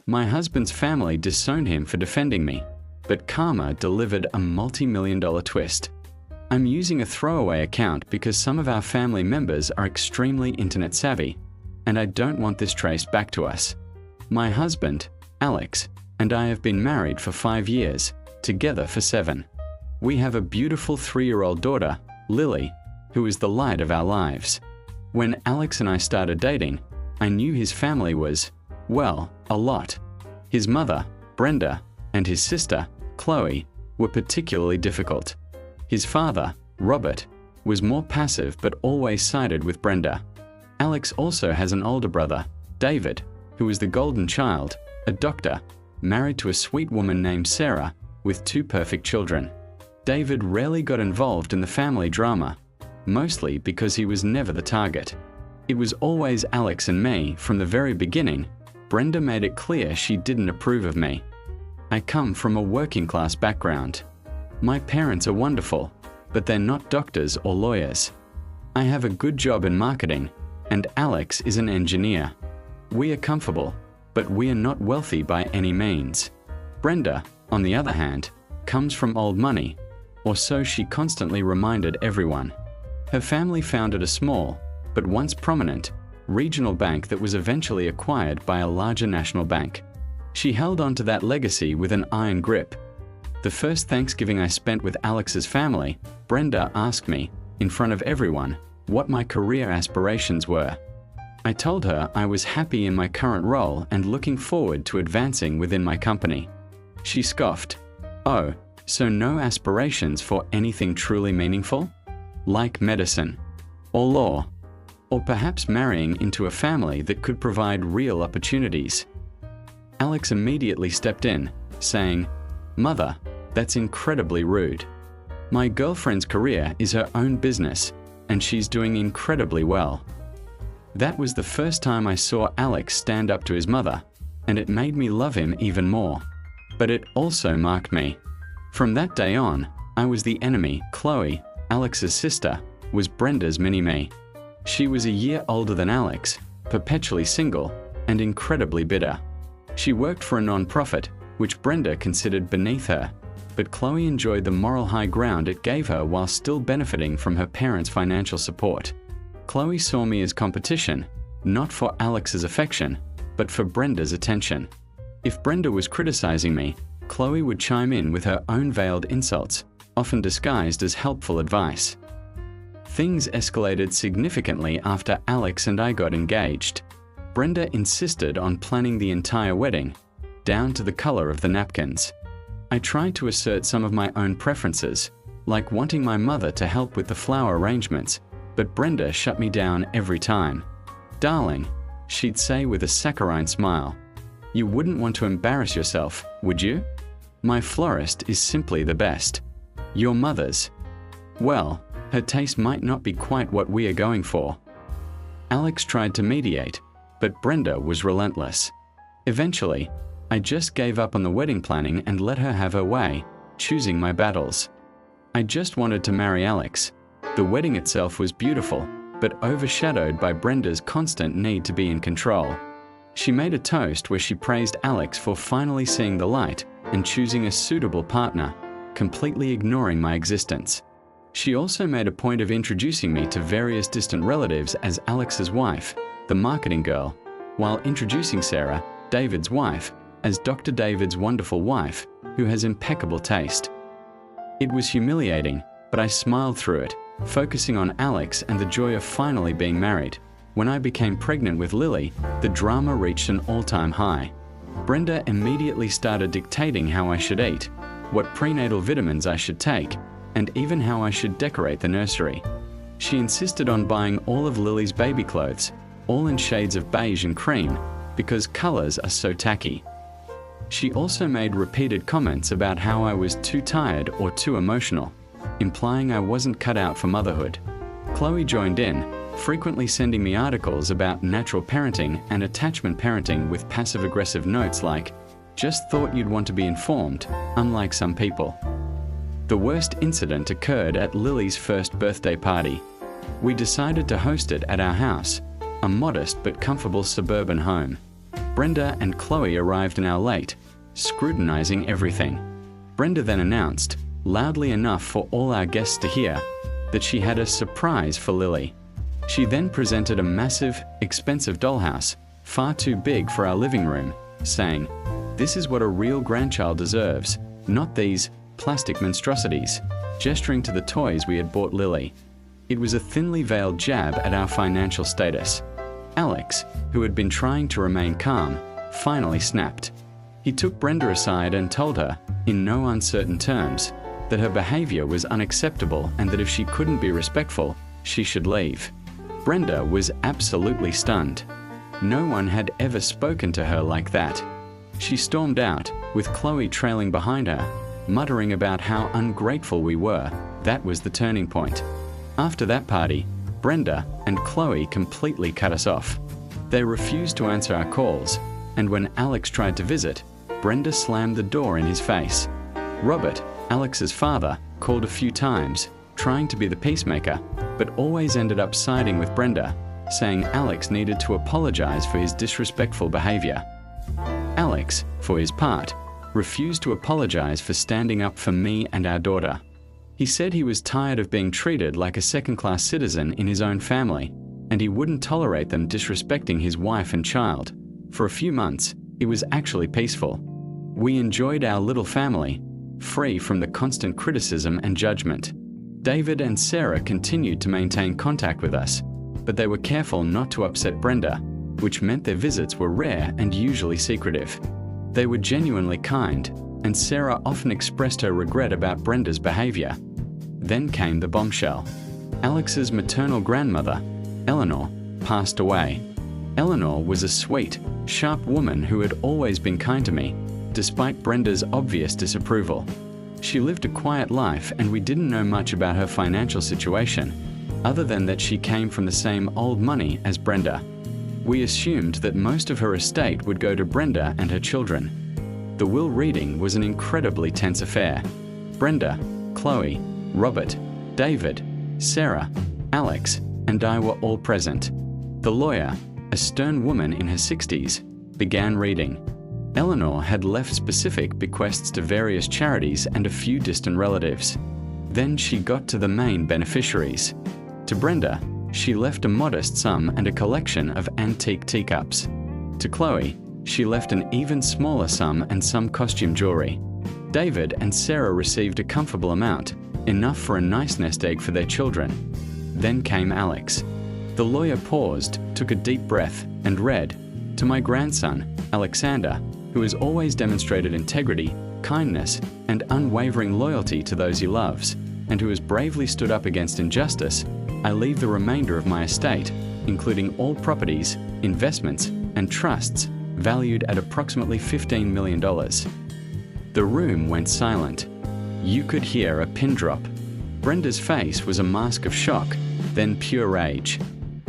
My husband's family disowned him for defending me, but karma delivered a multi-million-dollar twist. I'm using a throwaway account because some of our family members are extremely internet savvy, and I don't want this traced back to us. My husband, Alex, and I have been married for 5 years, together for 7. We have a beautiful 3-year-old daughter, Lily, who is the light of our lives. When Alex and I started dating, I knew his family was, well, a lot. His mother, Brenda, and his sister, Chloe, were particularly difficult. His father, Robert, was more passive but always sided with Brenda. Alex also has an older brother, David, who is the golden child, a doctor, married to a sweet woman named Sarah, with 2 perfect children. David rarely got involved in the family drama, mostly because he was never the target. It was always Alex and me from the very beginning. Brenda made it clear she didn't approve of me. I come from a working-class background. My parents are wonderful, but they're not doctors or lawyers. I have a good job in marketing, and Alex is an engineer. We are comfortable, but we are not wealthy by any means. Brenda, on the other hand, comes from old money, or so she constantly reminded everyone. Her family founded a small, but once prominent, regional bank that was eventually acquired by a larger national bank. She held on to that legacy with an iron grip. The first Thanksgiving I spent with Alex's family, Brenda asked me, in front of everyone, what my career aspirations were. I told her I was happy in my current role and looking forward to advancing within my company. She scoffed. Oh, so no aspirations for anything truly meaningful? Like medicine, or law, or perhaps marrying into a family that could provide real opportunities. Alex immediately stepped in, saying, "Mother, that's incredibly rude. My girlfriend's career is her own business, and she's doing incredibly well." That was the first time I saw Alex stand up to his mother, and it made me love him even more. But it also marked me. From that day on, I was the enemy. Chloe, Alex's sister, was Brenda's mini-me. She was a year older than Alex, perpetually single, and incredibly bitter. She worked for a non-profit, which Brenda considered beneath her, but Chloe enjoyed the moral high ground it gave her while still benefiting from her parents' financial support. Chloe saw me as competition, not for Alex's affection, but for Brenda's attention. If Brenda was criticizing me, Chloe would chime in with her own veiled insults, often disguised as helpful advice. Things escalated significantly after Alex and I got engaged. Brenda insisted on planning the entire wedding, down to the color of the napkins. I tried to assert some of my own preferences, like wanting my mother to help with the flower arrangements, but Brenda shut me down every time. "Darling," she'd say with a saccharine smile, "you wouldn't want to embarrass yourself, would you? My florist is simply the best. Your mother's, well, her taste might not be quite what we are going for." Alex tried to mediate, but Brenda was relentless. Eventually, I just gave up on the wedding planning and let her have her way, choosing my battles. I just wanted to marry Alex. The wedding itself was beautiful, but overshadowed by Brenda's constant need to be in control. She made a toast where she praised Alex for finally seeing the light and choosing a suitable partner, completely ignoring my existence. She also made a point of introducing me to various distant relatives as Alex's wife, the marketing girl, while introducing Sarah, David's wife, as Dr. David's wonderful wife, who has impeccable taste. It was humiliating, but I smiled through it, focusing on Alex and the joy of finally being married. When I became pregnant with Lily, the drama reached an all-time high. Brenda immediately started dictating how I should eat, what prenatal vitamins I should take, and even how I should decorate the nursery. She insisted on buying all of Lily's baby clothes, all in shades of beige and cream, because colors are so tacky. She also made repeated comments about how I was too tired or too emotional, implying I wasn't cut out for motherhood. Chloe joined in, frequently sending me articles about natural parenting and attachment parenting with passive-aggressive notes like, "Just thought you'd want to be informed, unlike some people." The worst incident occurred at Lily's first birthday party. We decided to host it at our house, a modest but comfortable suburban home. Brenda and Chloe arrived an hour late, scrutinizing everything. Brenda then announced, loudly enough for all our guests to hear, that she had a surprise for Lily. She then presented a massive, expensive dollhouse, far too big for our living room, saying, "This is what a real grandchild deserves, not these plastic monstrosities," gesturing to the toys we had bought Lily. It was a thinly veiled jab at our financial status. Alex, who had been trying to remain calm, finally snapped. He took Brenda aside and told her, in no uncertain terms, that her behavior was unacceptable and that if she couldn't be respectful, she should leave. Brenda was absolutely stunned. No one had ever spoken to her like that. She stormed out, with Chloe trailing behind her, muttering about how ungrateful we were. That was the turning point. After that party, Brenda and Chloe completely cut us off. They refused to answer our calls, and when Alex tried to visit, Brenda slammed the door in his face. Robert, Alex's father, called a few times, trying to be the peacemaker, but always ended up siding with Brenda, saying Alex needed to apologize for his disrespectful behavior. Alex, for his part, refused to apologize for standing up for me and our daughter. He said he was tired of being treated like a second-class citizen in his own family, and he wouldn't tolerate them disrespecting his wife and child. For a few months, it was actually peaceful. We enjoyed our little family, free from the constant criticism and judgment. David and Sarah continued to maintain contact with us, but they were careful not to upset Brenda, which meant their visits were rare and usually secretive. They were genuinely kind, and Sarah often expressed her regret about Brenda's behavior. Then came the bombshell. Alex's maternal grandmother, Eleanor, passed away. Eleanor was a sweet, sharp woman who had always been kind to me, despite Brenda's obvious disapproval. She lived a quiet life and we didn't know much about her financial situation, other than that she came from the same old money as Brenda. We assumed that most of her estate would go to Brenda and her children. The will reading was an incredibly tense affair. Brenda, Chloe, Robert, David, Sarah, Alex, and I were all present. The lawyer, a stern woman in her 60s, began reading. Eleanor had left specific bequests to various charities and a few distant relatives. Then she got to the main beneficiaries. To Brenda, she left a modest sum and a collection of antique teacups. To Chloe, she left an even smaller sum and some costume jewelry. David and Sarah received a comfortable amount, enough for a nice nest egg for their children. Then came Alex. The lawyer paused, took a deep breath, and read, "To my grandson, Alexander, who has always demonstrated integrity, kindness, and unwavering loyalty to those he loves, and who has bravely stood up against injustice, I leave the remainder of my estate, including all properties, investments, and trusts, valued at approximately $15 million. The room went silent. You could hear a pin drop. Brenda's face was a mask of shock, then pure rage.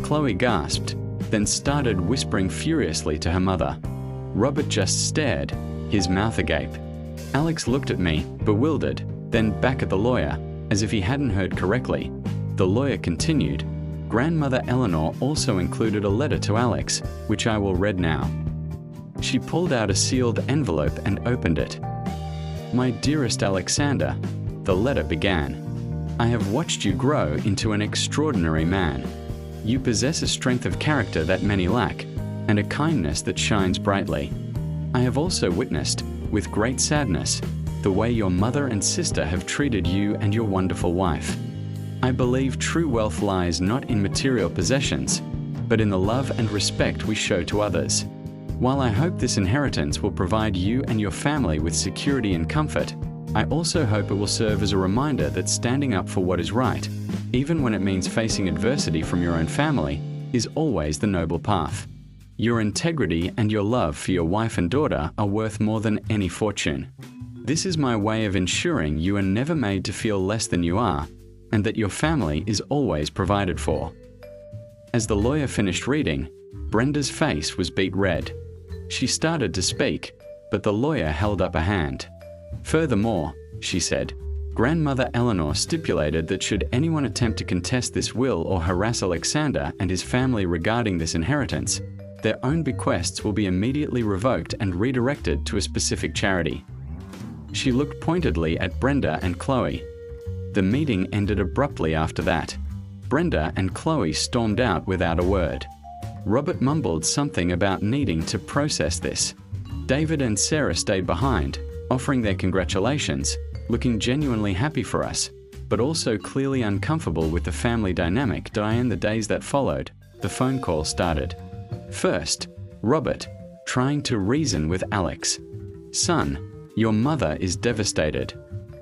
Chloe gasped, then started whispering furiously to her mother. Robert just stared, his mouth agape. Alex looked at me, bewildered, then back at the lawyer, as if he hadn't heard correctly. The lawyer continued, "Grandmother Eleanor also included a letter to Alex, which I will read now." She pulled out a sealed envelope and opened it. "My dearest Alexander," the letter began, "I have watched you grow into an extraordinary man. You possess a strength of character that many lack, and a kindness that shines brightly. I have also witnessed, with great sadness, the way your mother and sister have treated you and your wonderful wife. I believe true wealth lies not in material possessions, but in the love and respect we show to others. While I hope this inheritance will provide you and your family with security and comfort, I also hope it will serve as a reminder that standing up for what is right, even when it means facing adversity from your own family, is always the noble path. Your integrity and your love for your wife and daughter are worth more than any fortune. This is my way of ensuring you are never made to feel less than you are, and that your family is always provided for." As the lawyer finished reading, Brenda's face was beet red. She started to speak, but the lawyer held up a hand. "Furthermore," she said, "Grandmother Eleanor stipulated that should anyone attempt to contest this will or harass Alexander and his family regarding this inheritance, their own bequests will be immediately revoked and redirected to a specific charity. She looked pointedly at Brenda and Chloe. The meeting ended abruptly after that. Brenda and Chloe stormed out without a word. Robert mumbled something about needing to process this. David and Sarah stayed behind, offering their congratulations, looking genuinely happy for us, but also clearly uncomfortable with the family dynamic. In the days that followed, the phone call started. First, Robert, trying to reason with Alex. "Son, your mother is devastated.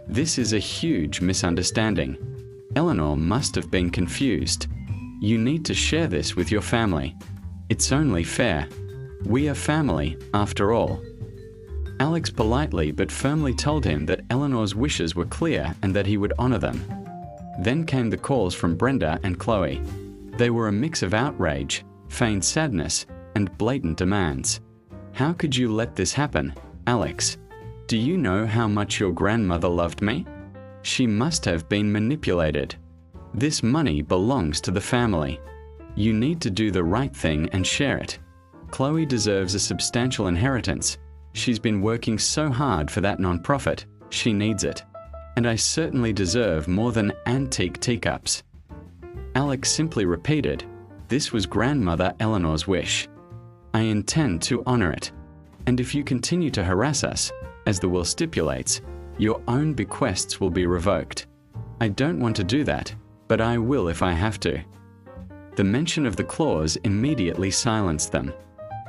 This is a huge misunderstanding. Eleanor must have been confused. You need to share this with your family. It's only fair. We are family, after all." Alex politely but firmly told him that Eleanor's wishes were clear and that he would honor them. Then came the calls from Brenda and Chloe. They were a mix of outrage, feigned sadness, and blatant demands. "How could you let this happen, Alex? Do you know how much your grandmother loved me? She must have been manipulated. This money belongs to the family. You need to do the right thing and share it. Chloe deserves a substantial inheritance. She's been working so hard for that nonprofit. She needs it. And I certainly deserve more than antique teacups." Alex simply repeated, "This was Grandmother Eleanor's wish. I intend to honor it. And if you continue to harass us, as the will stipulates, your own bequests will be revoked. I don't want to do that, but I will if I have to." The mention of the clause immediately silenced them.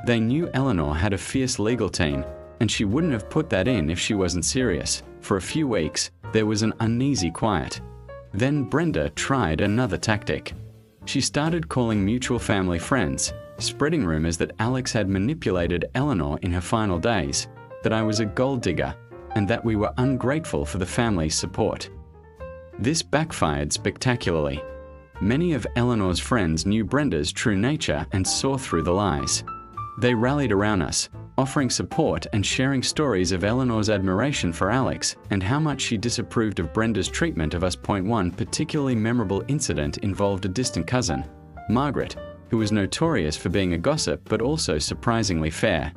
They knew Eleanor had a fierce legal team, and she wouldn't have put that in if she wasn't serious. For a few weeks, there was an uneasy quiet. Then Brenda tried another tactic. She started calling mutual family friends, spreading rumors that Alex had manipulated Eleanor in her final days, that I was a gold digger, and that we were ungrateful for the family's support. This backfired spectacularly. Many of Eleanor's friends knew Brenda's true nature and saw through the lies. They rallied around us, offering support and sharing stories of Eleanor's admiration for Alex and how much she disapproved of Brenda's treatment of us. One particularly memorable incident involved a distant cousin, Margaret, who was notorious for being a gossip but also surprisingly fair.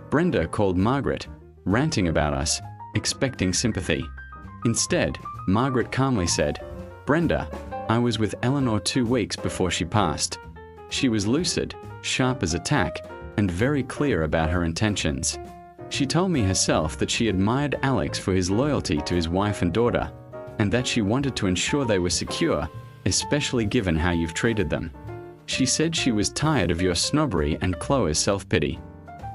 Brenda called Margaret, ranting about us, expecting sympathy. Instead, Margaret calmly said, "Brenda, I was with Eleanor 2 weeks before she passed. She was lucid, sharp as a tack, and very clear about her intentions. She told me herself that she admired Alex for his loyalty to his wife and daughter, and that she wanted to ensure they were secure, especially given how you've treated them. She said she was tired of your snobbery and Chloe's self-pity.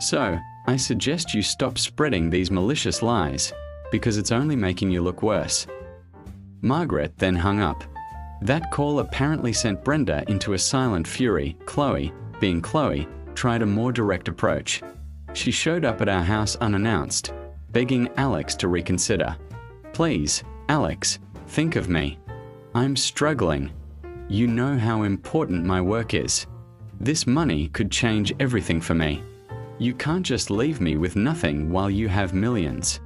So, I suggest you stop spreading these malicious lies, because it's only making you look worse." Margaret then hung up. That call apparently sent Brenda into a silent fury. Chloe, being Chloe, tried a more direct approach. She showed up at our house unannounced, begging Alex to reconsider. "Please, Alex, think of me. I'm struggling. You know how important my work is. This money could change everything for me. You can't just leave me with nothing while you have millions."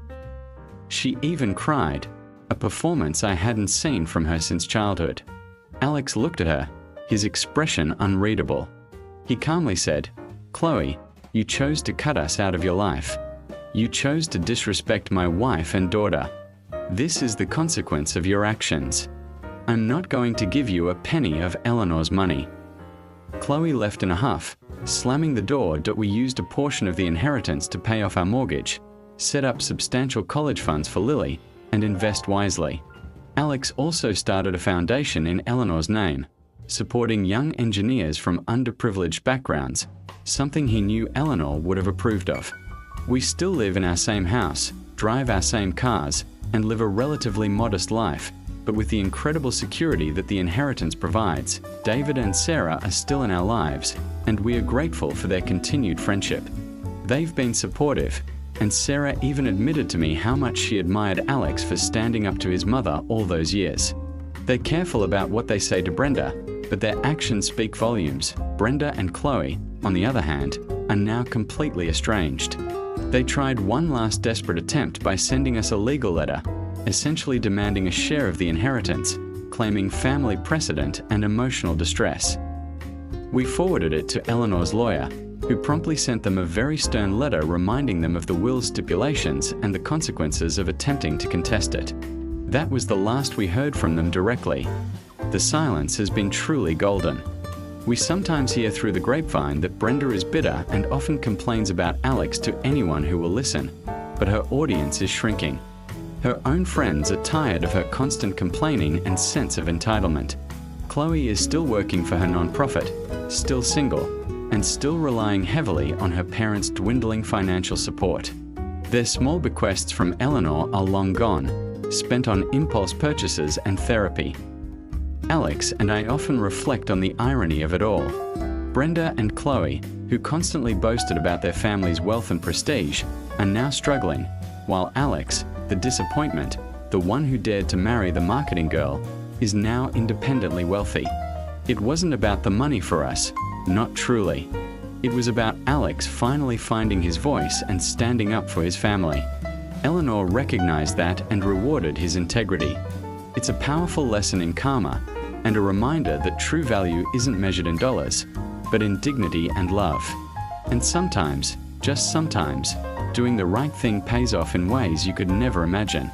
She even cried, a performance I hadn't seen from her since childhood. Alex looked at her, his expression unreadable. He calmly said, "Chloe, you chose to cut us out of your life. You chose to disrespect my wife and daughter. This is the consequence of your actions. I'm not going to give you a penny of Eleanor's money." Chloe left in a huff, slamming the door. We used a portion of the inheritance to pay off our mortgage, set up substantial college funds for Lily, and invest wisely. Alex also started a foundation in Eleanor's name, supporting young engineers from underprivileged backgrounds, something he knew Eleanor would have approved of. We still live in our same house, drive our same cars, and live a relatively modest life, but with the incredible security that the inheritance provides. David and Sarah are still in our lives, and we are grateful for their continued friendship. They've been supportive, and Sarah even admitted to me how much she admired Alex for standing up to his mother all those years. They're careful about what they say to Brenda, but their actions speak volumes. Brenda and Chloe, on the other hand, are now completely estranged. They tried one last desperate attempt by sending us a legal letter, essentially demanding a share of the inheritance, claiming family precedent and emotional distress. We forwarded it to Eleanor's lawyer, who promptly sent them a very stern letter reminding them of the will's stipulations and the consequences of attempting to contest it. That was the last we heard from them directly. The silence has been truly golden. We sometimes hear through the grapevine that Brenda is bitter and often complains about Alex to anyone who will listen, but her audience is shrinking. Her own friends are tired of her constant complaining and sense of entitlement. Chloe is still working for her nonprofit, still single, and still relying heavily on her parents' dwindling financial support. Their small bequests from Eleanor are long gone, spent on impulse purchases and therapy. Alex and I often reflect on the irony of it all. Brenda and Chloe, who constantly boasted about their family's wealth and prestige, are now struggling, while Alex, the disappointment, the one who dared to marry the marketing girl, is now independently wealthy. It wasn't about the money for us, not truly. It was about Alex finally finding his voice and standing up for his family. Eleanor recognized that and rewarded his integrity. It's a powerful lesson in karma and a reminder that true value isn't measured in dollars, but in dignity and love. And sometimes, just sometimes, doing the right thing pays off in ways you could never imagine.